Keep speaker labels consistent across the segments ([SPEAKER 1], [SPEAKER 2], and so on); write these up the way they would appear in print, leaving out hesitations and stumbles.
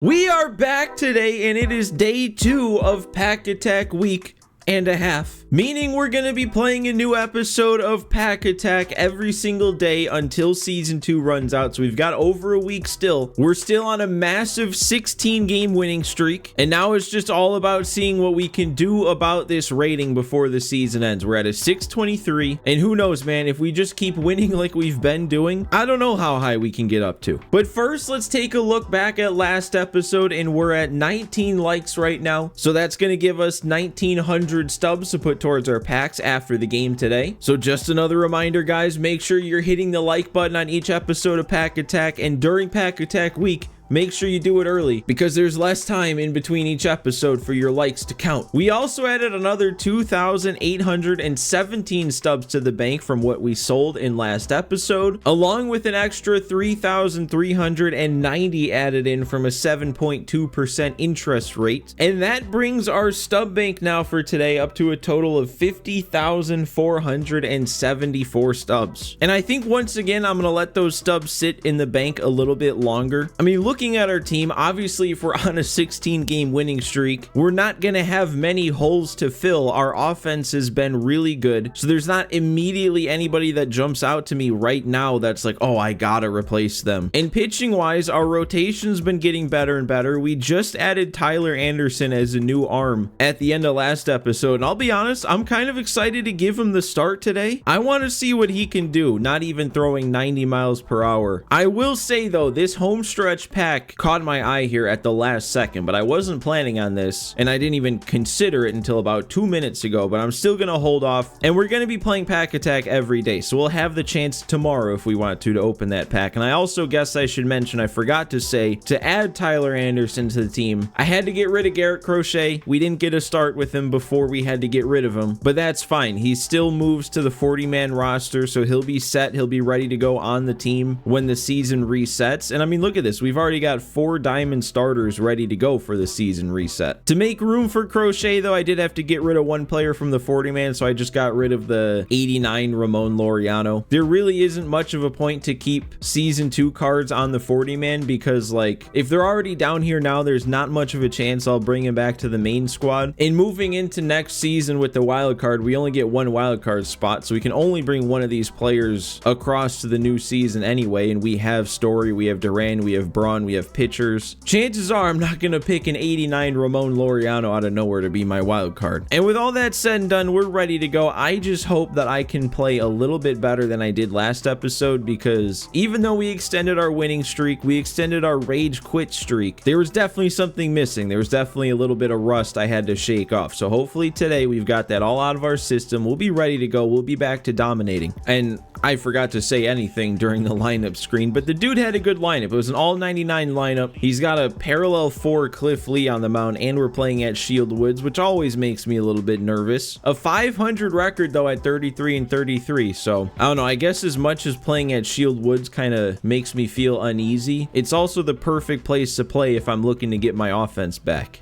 [SPEAKER 1] We are back today, and it is day 2 of Pack Attack Week and a half, meaning we're going to be playing a new episode of Pack Attack every single day until season 2 runs out. So we've got over a week still. We're still on a massive 16 game winning streak, and now it's just all about seeing what we can do about this rating before the season ends. We're at a 623, and who knows, man, if we just keep winning like we've been doing, I don't know how high we can get up to. But first, let's take a look back at last episode, and we're at 19 likes right now, so that's going to give us 1900 stubs to put towards our packs after the game today. So just another reminder, guys, make sure you're hitting the like button on each episode of Pack Attack, and during Pack Attack Week, make sure you do it early because there's less time in between each episode for your likes to count. We also added another 2,817 stubs to the bank from what we sold in last episode, along with an extra 3,390 added in from a 7.2% interest rate. And that brings our stub bank now for today up to a total of 50,474 stubs. And I think once again, I'm going to let those stubs sit in the bank a little bit longer. I mean, looking at our team, obviously if we're on a 16 game winning streak, we're not going to have many holes to fill. Our offense has been really good, so there's not immediately anybody that jumps out to me right now that's like, oh, I gotta replace them. And pitching wise, our rotation's been getting better and better. We just added Tyler Anderson as a new arm at the end of last episode, and I'll be honest, I'm kind of excited to give him the start today. I want to see what he can do, not even throwing 90 miles per hour. I will say though, this home stretch pack caught my eye here at the last second, but I wasn't planning on this, and I didn't even consider it until about 2 minutes ago, but I'm still gonna hold off, and we're gonna be playing Pack Attack every day, so we'll have the chance tomorrow if we want to open that pack. And I also guess I should mention, I forgot to say, to add Tyler Anderson to the team, I had to get rid of Garrett Crochet. We didn't get a start with him before we had to get rid of him, but that's fine. He still moves to the 40-man roster, so he'll be set, he'll be ready to go on the team when the season resets. And I mean, look at this, we've already got 4 diamond starters ready to go for the season reset. To make room for Crochet though, I did have to get rid of one player from the 40-man, so I just got rid of the 89 Ramon Laureano. There really isn't much of a point to keep season 2 cards on the 40-man because, like, if they're already down here now, there's not much of a chance I'll bring him back to the main squad. And moving into next season with the wild card, we only get 1 wild card spot, so we can only bring one of these players across to the new season anyway. And we have Story, we have Duran, we have Braun, we have pitchers. Chances are I'm not going to pick an 89 Ramon Laureano out of nowhere to be my wild card. And with all that said and done, we're ready to go. I just hope that I can play a little bit better than I did last episode, because even though we extended our winning streak, we extended our rage quit streak, there was definitely something missing. There was definitely a little bit of rust I had to shake off. So hopefully today we've got that all out of our system. We'll be ready to go. We'll be back to dominating. And I forgot to say anything during the lineup screen, but the dude had a good lineup. It was an all 99 lineup. He's got a parallel 4 Cliff Lee on the mound, and we're playing at Shield Woods, which always makes me a little bit nervous. A 500 record though at 33 and 33. So I don't know, I guess as much as playing at Shield Woods kind of makes me feel uneasy, it's also the perfect place to play if I'm looking to get my offense back.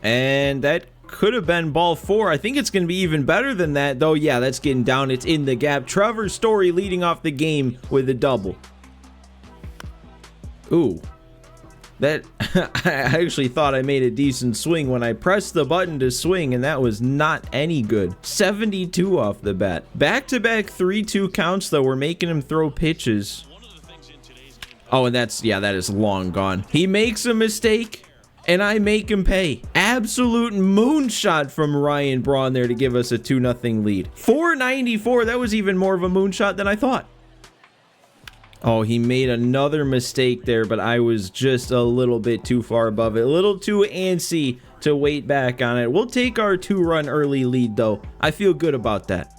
[SPEAKER 1] And that could have been ball 4. I think it's going to be even better than that though. Yeah, that's getting down. It's in the gap. Trevor Story leading off the game with a double. Ooh, that I actually thought I made a decent swing when I pressed the button to swing, and that was not any good. 72 off the bat. Back-to-back 3-2 counts though. We're making him throw pitches. Oh, and that's, yeah, that is long gone. He makes a mistake and I make him pay. Absolute moonshot from Ryan Braun there to give us a 2-0 lead. 494, that was even more of a moonshot than I thought. Oh, he made another mistake there, but I was just a little bit too far above it. A little too antsy to wait back on it. We'll take our 2-run early lead though. I feel good about that.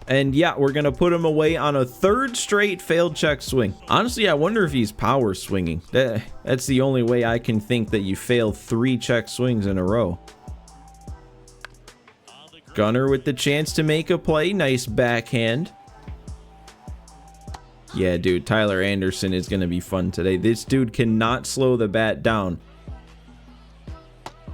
[SPEAKER 1] And yeah, we're going to put him away on a 3rd straight failed check swing. Honestly, I wonder if he's power swinging. That's the only way I can think that you fail 3 check swings in a row. Gunner with the chance to make a play. Nice backhand. Yeah, dude, Tyler Anderson is going to be fun today. This dude cannot slow the bat down.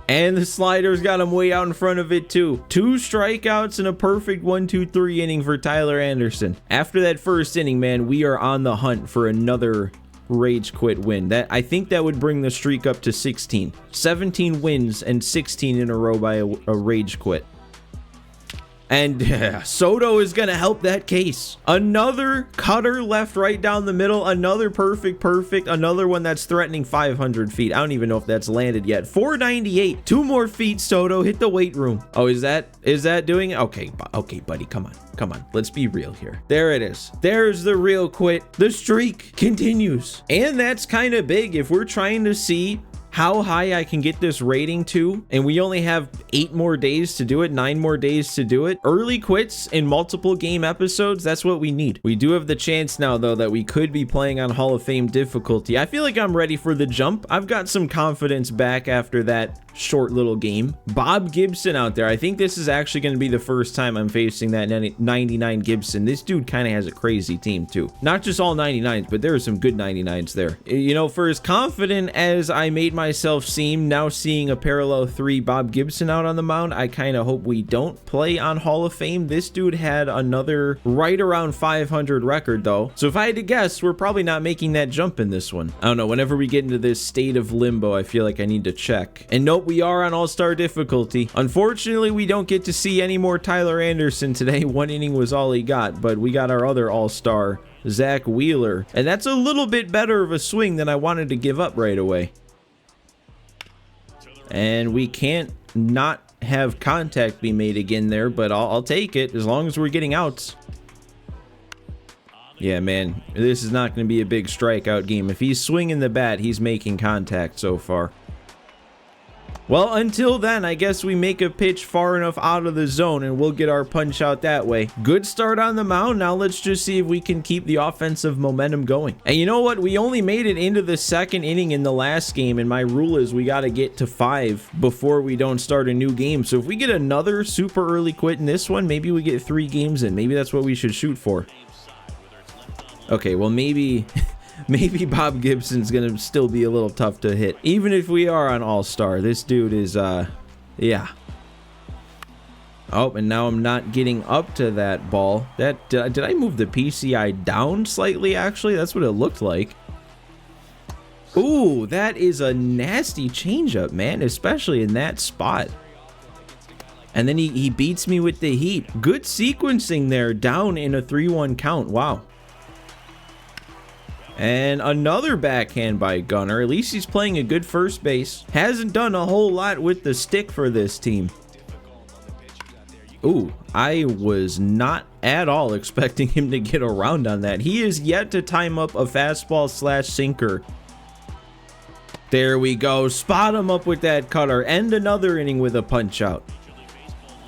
[SPEAKER 1] And the slider's got him way out in front of it too. 2 strikeouts and a perfect 1-2-3 inning for Tyler Anderson. After that first inning, man, we are on the hunt for another rage quit win. I think that would bring the streak up to 16. 17 wins and 16 in a row by a rage quit. And Soto is going to help that case. Another cutter left, right down the middle. Another perfect. Another one that's threatening 500 feet. I don't even know if that's landed yet. 498. 2 more feet, Soto. Hit the weight room. Oh, is that doing it? Okay, buddy. Come on. Let's be real here. There it is. There's the real quit. The streak continues. And that's kind of big if we're trying to see how high I can get this rating to, and we only have 8 more days to do it, 9 more days to do it. Early quits in multiple game episodes, that's what we need. We do have the chance now, though, that we could be playing on Hall of Fame difficulty. I feel like I'm ready for the jump. I've got some confidence back after that short little game. Bob Gibson out there. I think this is actually going to be the first time I'm facing that 99 Gibson. This dude kind of has a crazy team too. Not just all 99s, but there are some good 99s there. You know, for as confident as I made myself seem, now seeing a parallel 3 Bob Gibson out on the mound, I kind of hope we don't play on Hall of Fame. This dude had another right around 500 record though. So if I had to guess, we're probably not making that jump in this one. I don't know. Whenever we get into this state of limbo, I feel like I need to check. And nope, we are on all-star difficulty. Unfortunately, we don't get to see any more Tyler Anderson today. 1 inning was all he got, but we got our other all-star, Zach Wheeler. And that's a little bit better of a swing than I wanted to give up right away. And we can't not have contact be made again there, but I'll take it as long as we're getting outs. Yeah, man, this is not going to be a big strikeout game. If he's swinging the bat, he's making contact so far. Well, until then, I guess we make a pitch far enough out of the zone and we'll get our punch out that way. Good start on the mound. Now let's just see if we can keep the offensive momentum going. And you know what? We only made it into the 2nd inning in the last game, and my rule is we got to get to 5 before we don't start a new game. So if we get another super early quit in this one, maybe we get 3 games in. Maybe that's what we should shoot for. Okay, well, maybe Bob Gibson's gonna still be a little tough to hit, even if we are on all-star. This dude is yeah. Oh, and now I'm not getting up to that ball. That did I move the PCI down slightly? Actually, that's what it looked like. Ooh, that is a nasty changeup, man, especially in that spot. And then he beats me with the heat. Good sequencing there, down in a 3-1 count. Wow. And another backhand by Gunnar. At least he's playing a good first base. Hasn't done a whole lot with the stick for this team. Ooh, I was not at all expecting him to get around on that. He is yet to time up a fastball / sinker. There we go. Spot him up with that cutter. End another inning with a punch out.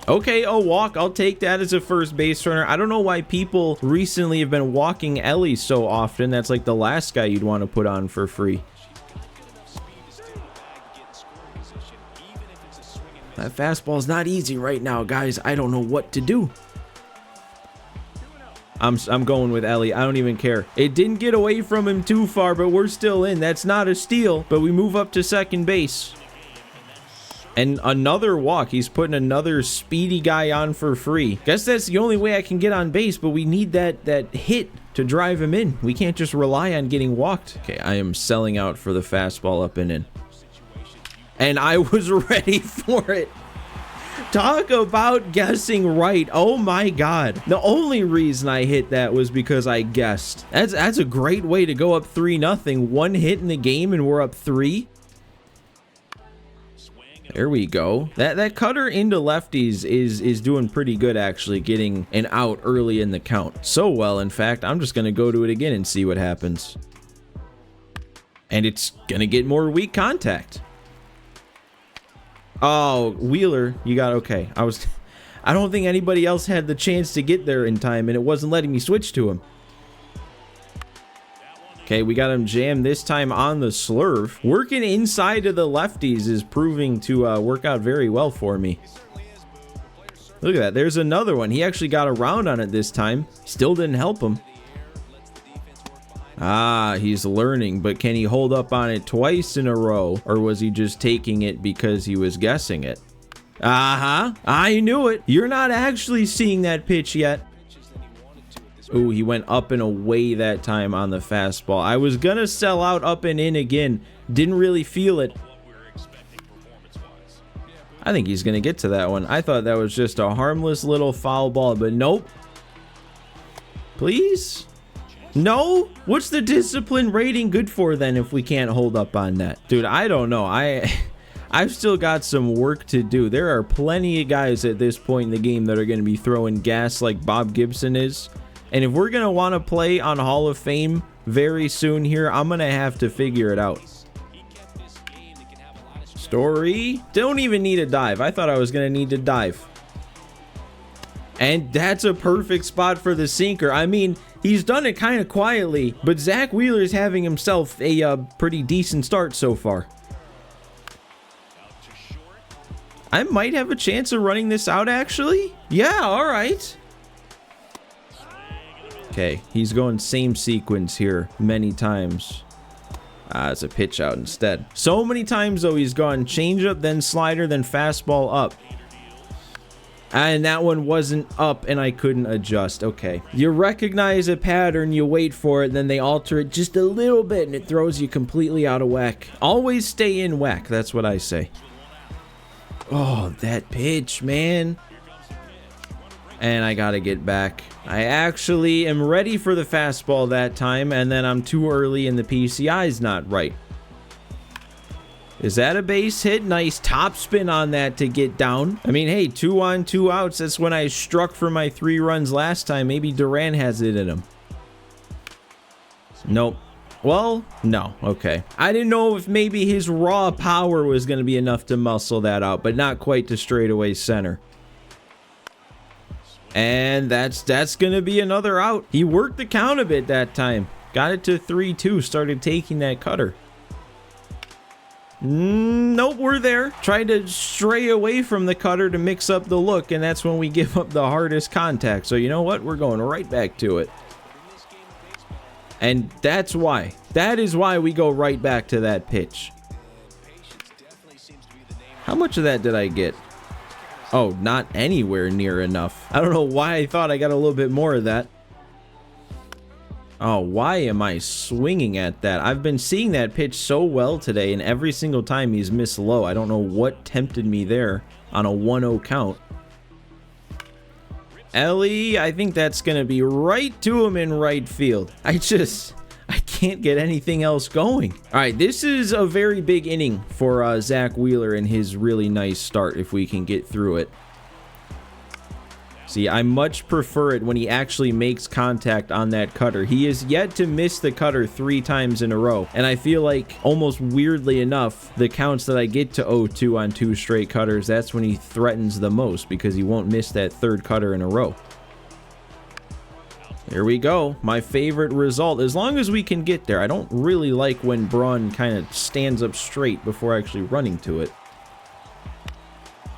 [SPEAKER 1] Okay, a walk. I'll take that as a first base runner. I don't know why people recently have been walking Ellie so often. That's like the last guy you'd want to put on for free. That fastball's not easy right now, guys. I don't know what to do. I'm going with Ellie. I don't even care. It didn't get away from him too far, but we're still in. That's not a steal, but we move up to second base. And another walk. He's putting another speedy guy on for free. Guess that's the only way I can get on base, but we need that hit to drive him in. We can't just rely on getting walked. Okay, I am selling out for the fastball up and in. And I was ready for it. Talk about guessing right. Oh my God. The only reason I hit that was because I guessed. That's a great way to go up 3-0. 1 hit in the game and we're up 3. There we go. That cutter into lefties is doing pretty good, actually, getting an out early in the count. So well, in fact, I'm just going to go to it again and see what happens. And it's going to get more weak contact. Oh, Wheeler, you got okay. I don't think anybody else had the chance to get there in time, and it wasn't letting me switch to him. Okay, we got him jammed this time on the slurve. Working inside of the lefties is proving to work out very well for me. Look at that. There's another one. He actually got around on it this time. Still didn't help him. Ah, he's learning, but can he hold up on it twice in a row? Or was he just taking it because he was guessing it? I knew it. You're not actually seeing that pitch yet. Ooh, he went up and away that time on the fastball. I was gonna sell out up and in again. Didn't really feel it. I think he's gonna get to that one. I thought that was just a harmless little foul ball, but nope. Please? No? What's the discipline rating good for then if we can't hold up on that? Dude, I don't know. I've still got some work to do. There are plenty of guys at this point in the game that are going to be throwing gas like Bob Gibson is. And if we're going to want to play on Hall of Fame very soon here, I'm going to have to figure it out. Story. Don't even need a dive. I thought I was going to need to dive. And that's a perfect spot for the sinker. I mean, he's done it kind of quietly, but Zach Wheeler's having himself a pretty decent start so far. I might have a chance of running this out, actually. Yeah, all right. Okay, he's going same sequence here many times. It's a pitch out instead. So many times, though, he's gone changeup, then slider, then fastball up. And that one wasn't up, and I couldn't adjust. Okay. You recognize a pattern, you wait for it, then they alter it just a little bit, and it throws you completely out of whack. Always stay in whack, that's what I say. Oh, that pitch, man. And I gotta get back. I actually am ready for the fastball that time, and then I'm too early and the PCI's not right. Is that a base hit? Nice top spin on that to get down. I mean, hey, 2 on 2 outs. That's when I struck for my 3 runs last time. Maybe Duran has it in him. Nope. Well, no. Okay. I didn't know if maybe his raw power was going to be enough to muscle that out, but not quite to straightaway center. And that's going to be another out. He worked the count a bit that time. Got it to 3-2. Started taking that cutter. Nope, we're there. Tried to stray away from the cutter to mix up the look, and that's when we give up the hardest contact. So you know what? We're going right back to it. And that's why. That is why we go right back to that pitch. How much of that did I get? Oh, not anywhere near enough. I don't know why I thought I got a little bit more of that. Oh, why am I swinging at that? I've been seeing that pitch so well today, and every single time he's missed low. I don't know what tempted me there on a 1-0 count. Ellie, I think that's going to be right to him in right field. I can't get anything else going. All right, this is a very big inning for Zach Wheeler and his really nice start if we can get through it. See, I much prefer it when he actually makes contact on that cutter. He is yet to miss the cutter 3 times in a row. And I feel like, almost weirdly enough, the counts that I get to 0-2 on 2 straight cutters, that's when he threatens the most because he won't miss that 3rd cutter in a row. There we go. My favorite result, as long as we can get there. I don't really like when Braun kind of stands up straight before actually running to it.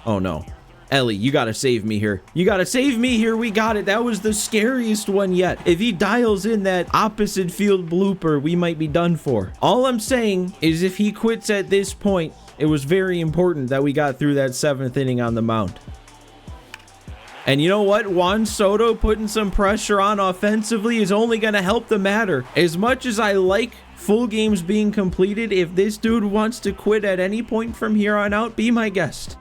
[SPEAKER 1] Oh, no. Ellie, you gotta save me here. You gotta save me here. We got it. That was the scariest one yet. If he dials in that opposite field blooper, we might be done for. All I'm saying is if he quits at this point, it was very important that we got through that 7th inning on the mound. And you know what? Juan Soto putting some pressure on offensively is only going to help the matter. As much as I like full games being completed, if this dude wants to quit at any point from here on out, be my guest.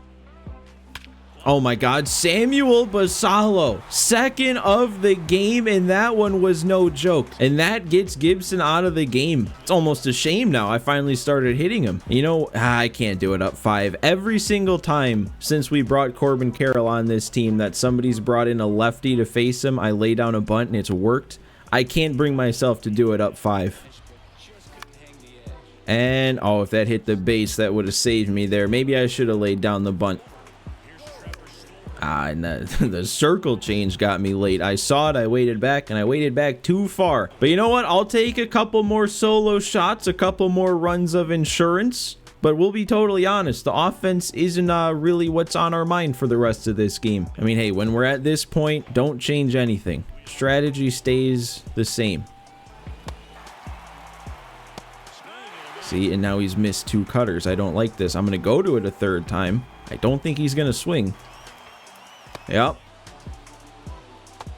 [SPEAKER 1] Oh my God, Samuel Basallo, 2nd of the game, and that one was no joke. And that gets Gibson out of the game. It's almost a shame now. I finally started hitting him. You know, I can't do it up 5. Every single time since we brought Corbin Carroll on this team that somebody's brought in a lefty to face him, I lay down a bunt and it's worked. I can't bring myself to do it up 5. And, oh, if that hit the base, that would have saved me there. Maybe I should have laid down the bunt. And the circle change got me late. I saw it, I waited back, and I waited back too far. But you know what? I'll take a couple more solo shots, a couple more runs of insurance. But we'll be totally honest, the offense isn't really what's on our mind for the rest of this game. I mean, hey, when we're at this point, don't change anything. Strategy stays the same. See, and now he's missed 2 cutters. I don't like this. I'm going to go to it a 3rd time. I don't think he's going to swing. Yep.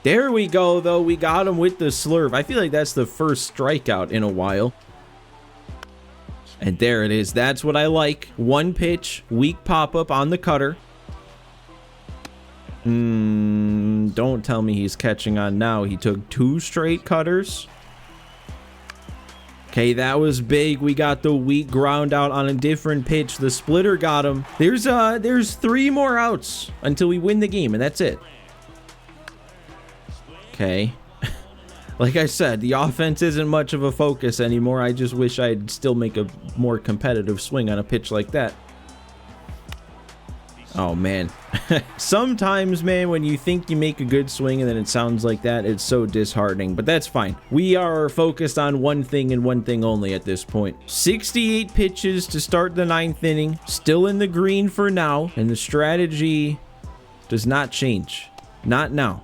[SPEAKER 1] There we go, though. We got him with the slurve. I feel like that's the first strikeout in a while. And there it is. That's what I like. One pitch, weak pop-up on the cutter. Don't tell me he's catching on now. He took 2 straight cutters. Okay, that was big. We got the weak ground out on a different pitch. The splitter got him. There's 3 more outs until we win the game, and that's it. Okay. Like I said, the offense isn't much of a focus anymore. I just wish I'd still make a more competitive swing on a pitch like that. Oh, man. Sometimes, man, when you think you make a good swing and then it sounds like that, it's so disheartening. But that's fine. We are focused on one thing and one thing only at this point. 68 pitches to start the 9th inning. Still in the green for now. And the strategy does not change. Not now.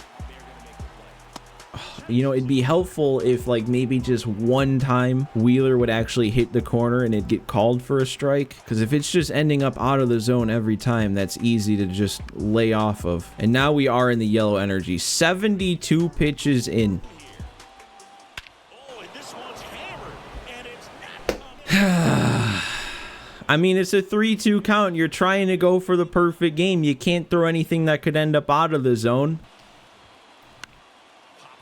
[SPEAKER 1] You know, it'd be helpful if, like, maybe just one time Wheeler would actually hit the corner and it'd get called for a strike. Because if it's just ending up out of the zone every time, that's easy to just lay off of. And now we are in the yellow energy. 72 pitches in. I mean, it's a 3-2 count. You're trying to go for the perfect game. You can't throw anything that could end up out of the zone.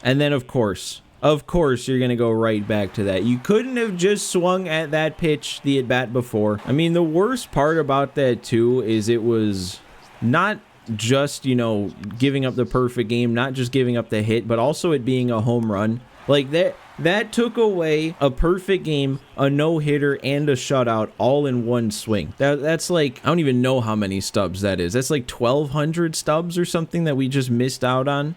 [SPEAKER 1] And then, of course, you're going to go right back to that. You couldn't have just swung at that pitch, the at-bat before. I mean, the worst part about that, too, is it was not just, you know, giving up the perfect game, not just giving up the hit, but also it being a home run. Like, that took away a perfect game, a no-hitter, and a shutout all in one swing. That's like, I don't even know how many stubs that is. That's like 1,200 stubs or something that we just missed out on.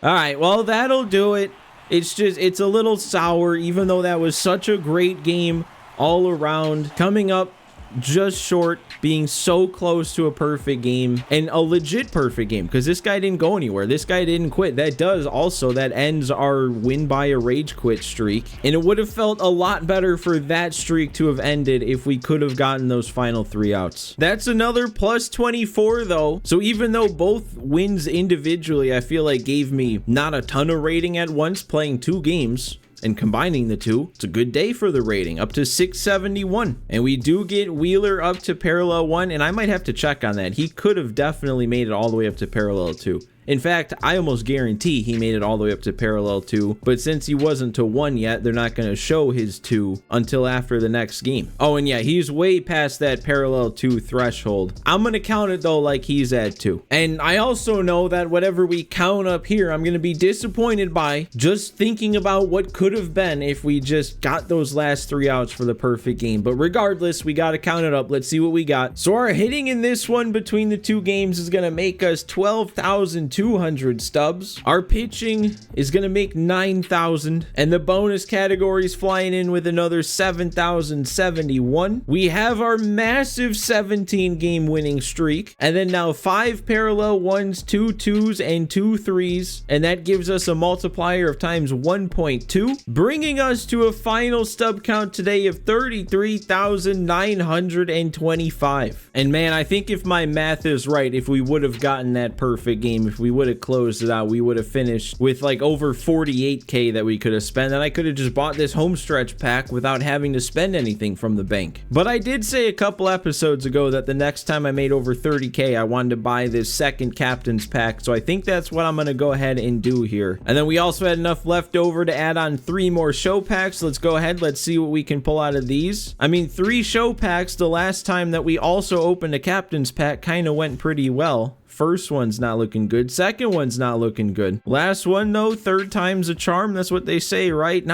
[SPEAKER 1] All right, well, that'll do it. It's a little sour, even though that was such a great game all around. Coming up just short, being so close to a perfect game, and a legit perfect game, because this guy didn't go anywhere. This guy didn't quit. That ends our win by a rage quit streak, and it would have felt a lot better for that streak to have ended if we could have gotten those final 3 outs. That's another plus 24 though, so even though both wins individually I feel like gave me not a ton of rating at once, playing 2 games and combining the 2, it's a good day for the rating, up to 671. And we do get Wheeler up to parallel 1, and I might have to check on that. He could have definitely made it all the way up to parallel 2. In fact, I almost guarantee he made it all the way up to parallel 2, but since he wasn't to 1 yet, they're not going to show his 2 until after the next game. Oh, and yeah, he's way past that parallel 2 threshold. I'm going to count it though like he's at 2. And I also know that whatever we count up here, I'm going to be disappointed by, just thinking about what could have been if we just got those last 3 outs for the perfect game. But regardless, we got to count it up. Let's see what we got. So our hitting in this one between the 2 games is going to make us 12,200 stubs. Our pitching is going to make 9,000, and the bonus categories flying in with another 7,071. We have our massive 17 game winning streak, and then now 5 parallel 1s, 2 2s, and 2 3s, and that gives us a multiplier of times 1.2, bringing us to a final stub count today of 33,925. And man, I think if my math is right, if we would have gotten that perfect game, if we would have closed it out, we would have finished with like over 48k that we could have spent, and I could have just bought this home stretch pack without having to spend anything from the bank. But I did say a couple episodes ago that the next time I made over 30k, I wanted to buy this second captain's pack, so I think that's what I'm going to go ahead and do here. And then we also had enough left over to add on 3 more show packs. Let's go ahead, let's see what we can pull out of these. I mean, 3 show packs the last time that we also opened a captain's pack kind of went pretty well. First one's not looking good. Second one's not looking good. Last one though, 3rd time's a charm. That's what they say, right?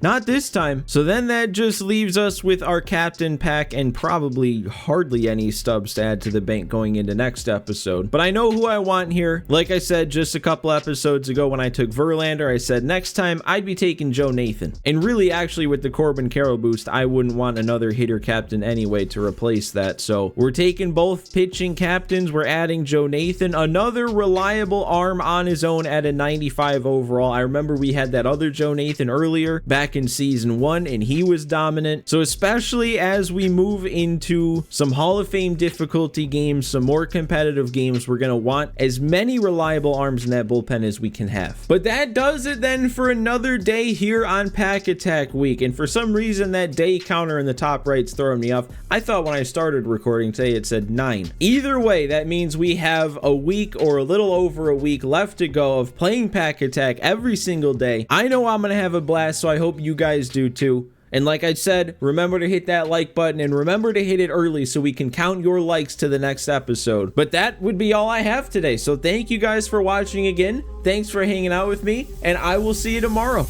[SPEAKER 1] Not this time. So then that just leaves us with our captain pack and probably hardly any stubs to add to the bank going into next episode. But I know who I want here. Like I said just a couple episodes ago when I took Verlander, I said next time I'd be taking Joe Nathan. And really, actually, with the Corbin Carroll boost, I wouldn't want another hitter captain anyway to replace that. So we're taking both pitching captains. We're adding Joe Nathan, another reliable arm on his own at a 95 overall. I remember we had that other Joe Nathan earlier back back in season 1 and he was dominant. So especially as we move into some Hall of Fame difficulty games, some more competitive games, we're going to want as many reliable arms in that bullpen as we can have. But that does it then for another day here on Pack Attack Week. And for some reason that day counter in the top right's throwing me off. I thought when I started recording today it said 9. Either way, that means we have a week or a little over a week left to go of playing Pack Attack every single day. I know I'm gonna have a blast, so I hope you guys do too. And like I said, remember to hit that like button and remember to hit it early so we can count your likes to the next episode. But that would be all I have today. So thank you guys for watching again. Thanks for hanging out with me, and I will see you tomorrow.